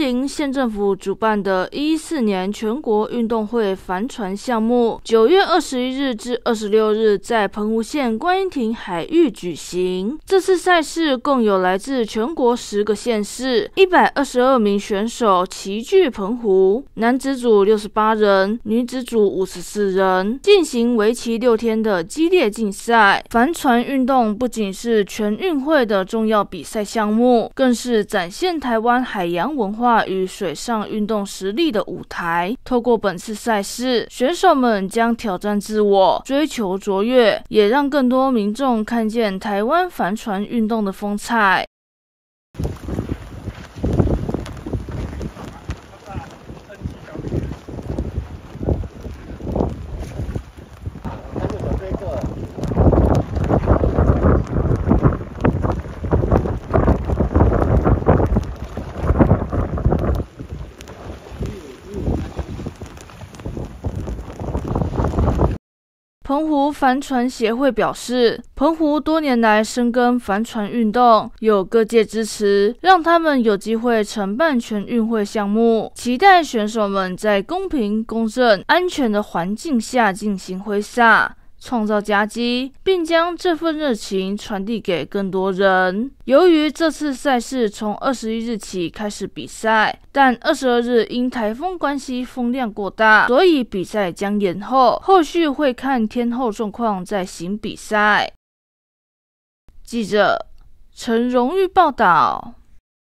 亭县政府主办的114年全国运动会帆船项目9月21日至26日在澎湖县观音亭海域举行。这次赛事共有来自全国10个县市122名选手齐聚澎湖，男子组68人，女子组54人，进行为期6天的激烈竞赛。帆船运动不仅是全运会的重要比赛项目，更是展现台湾海洋文化与水上运动实力的舞台。透过本次赛事，选手们将挑战自我，追求卓越，也让更多民众看见台湾帆船运动的风采。澎湖帆船协会表示，澎湖多年来深耕帆船运动，有各界支持，让他们有机会承办全运会项目，期待选手们在公平、公正、安全的环境下进行挥洒，创造佳绩，并将这份热情传递给更多人。由于这次赛事从21日起开始比赛，但22日因台风关系风量过大，所以比赛将延后，后续会看天候状况再行比赛。记者陈荣玉报道。